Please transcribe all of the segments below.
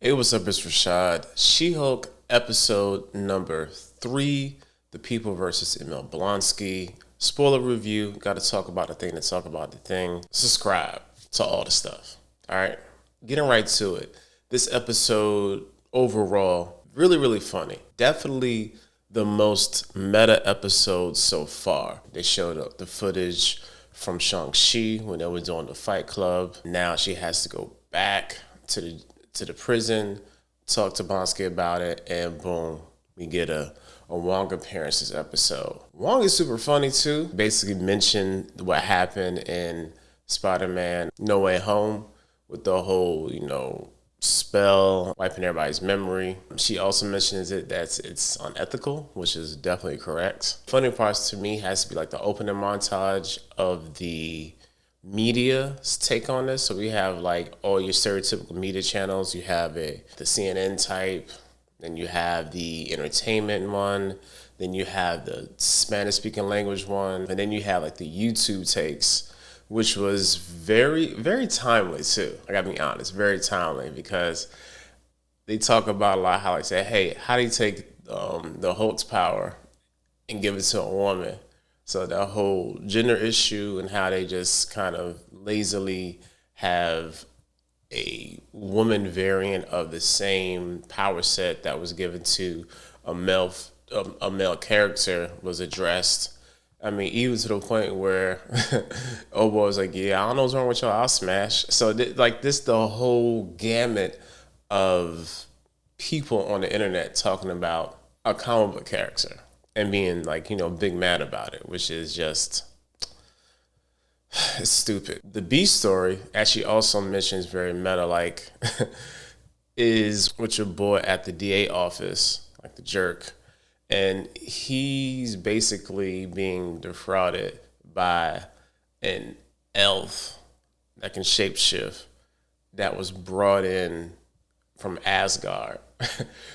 Hey, what's up? It's Rashad. She-Hulk episode number 3, The People versus Emil Blonsky. Spoiler review. Got to talk about the thing to talk about the thing. Subscribe to all the stuff. All right, getting right to it. This episode overall, really funny. Definitely the most meta episode so far. They showed up the footage from Shang Chi when they were doing the Fight Club. Now she has to go back to the prison, talk to Blonsky about it, and boom, we get a Wong appearance this episode. Wong is super funny too. Basically mentioned what happened in Spider-Man No Way Home with the whole, spell wiping everybody's memory. She also mentions it's unethical, which is definitely correct. Funny parts to me has to be like the opening montage of the media's take on this. So we have like all your stereotypical media channels. You have the CNN type, then you have the entertainment one, then you have the Spanish speaking language one, and then you have like the YouTube takes, which was very timely too. I gotta be honest, very timely, because they talk about a lot how they say, hey, how do you take the Hulk's power and give it to a woman? So that whole gender issue and how they just kind of lazily have a woman variant of the same power set that was given to a male character was addressed. I mean, even to the point where Obo was like, yeah, I don't know what's wrong with y'all, I'll smash. So the whole gamut of people on the internet talking about a comic book character and being like, big mad about it, which is just, it's stupid. The B story actually also mentions very meta, like, is with your boy at the DA office, like the jerk, and he's basically being defrauded by an elf that can shapeshift that was brought in from Asgard.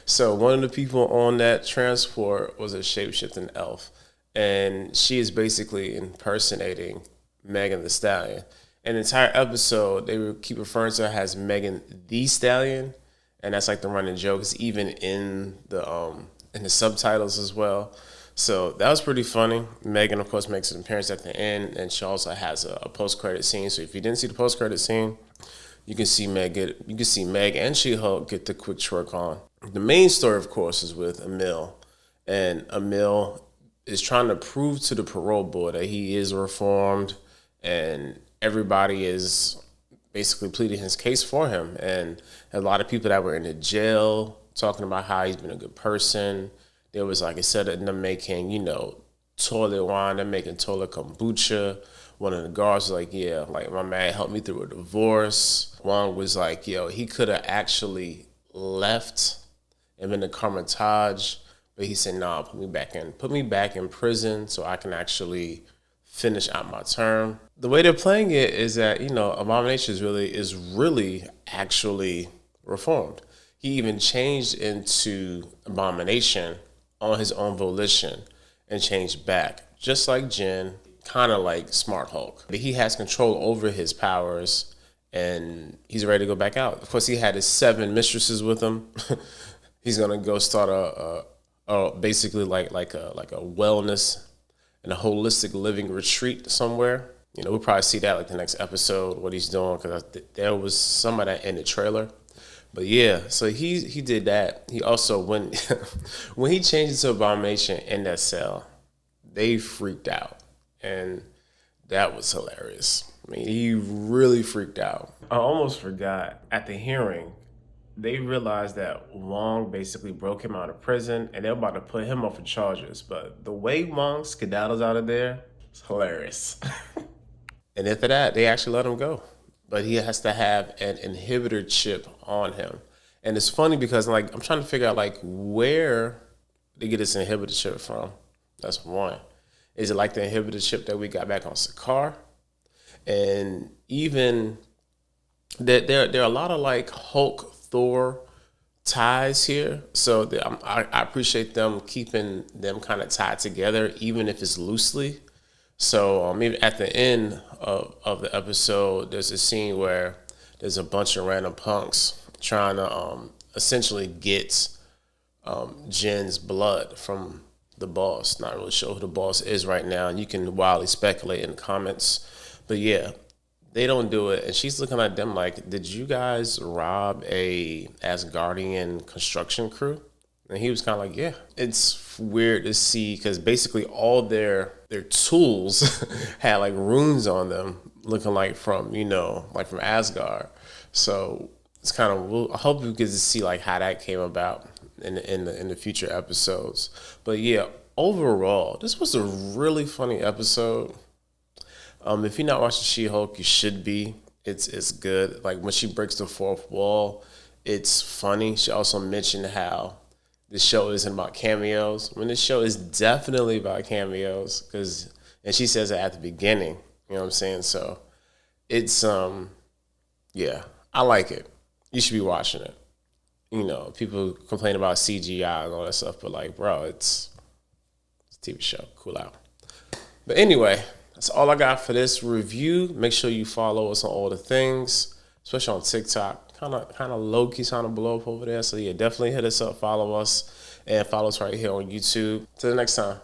So one of the people on that transport was a shapeshifting elf, and she is basically impersonating Megan the Stallion. An entire episode, they would keep referring to her as Megan the Stallion, and that's like the running joke. It's even in the subtitles as well. So that was pretty funny. Megan, of course, makes an appearance at the end, and she also has a post-credit scene. So if you didn't see the post-credit scene, you can see Meg and She-Hulk get the quick twerk on. The main story, of course, is with Emil. And Emil is trying to prove to the parole board that he is reformed, and everybody is basically pleading his case for him. And a lot of people that were in the jail talking about how he's been a good person. There was, like I said, them making, toilet wine, they're making toilet kombucha. One of the guards was like, yeah, like my man helped me through a divorce. Wong was like, yo, he could have actually left and been a Carmitage, but he said, nah, put me back in prison so I can actually finish out my term. The way they're playing it is that, Abomination is really actually reformed. He even changed into Abomination on his own volition and changed back, just like Jen, kind of like Smart Hulk. He has control over his powers, and he's ready to go back out. Of course, he had his 7 mistresses with him. He's gonna go start basically like a wellness and a holistic living retreat somewhere. We'll probably see that like the next episode, what he's doing, because there was some of that in the trailer. But yeah, so he did that. He also, when he changed into Abomination in that cell, they freaked out. And that was hilarious. I mean, he really freaked out. I almost forgot, at the hearing, they realized that Wong basically broke him out of prison, and they're about to put him up for charges. But the way Wong skedaddles out of there is hilarious. And after that, they actually let him go. But he has to have an inhibitor chip on him. And it's funny because I'm trying to figure out like where they get this inhibitor chip from. That's one. Is it like the inhibitor chip that we got back on Sakaar? And even that there are a lot of like Hulk Thor ties here. So I appreciate them keeping them kind of tied together, even if it's loosely. So maybe at the end of the episode, there's a scene where there's a bunch of random punks trying to essentially get Jen's blood from the boss. Not really sure who the boss is right now, and you can wildly speculate in the comments. But yeah, they don't do it, and she's looking at them like, "Did you guys rob a Asgardian construction crew?" And he was kind of like, "Yeah." It's weird to see because basically all their tools had like runes on them, looking like from like from Asgard. So it's kind of, I hope we get to see like how that came about in the future episodes. But yeah, overall, this was a really funny episode. If you're not watching She-Hulk, you should be. It's good. Like when she breaks the fourth wall, it's funny. She also mentioned how this show isn't about cameos. When this show is definitely about cameos, and she says it at the beginning. You know what I'm saying? So it's yeah, I like it. You should be watching it. People complain about CGI and all that stuff, but like, bro, it's a TV show. Cool out. But anyway, that's all I got for this review. Make sure you follow us on all the things, especially on TikTok. Kind of low key, trying to blow up over there. So yeah, definitely hit us up, follow us, and follow us right here on YouTube. Till the next time.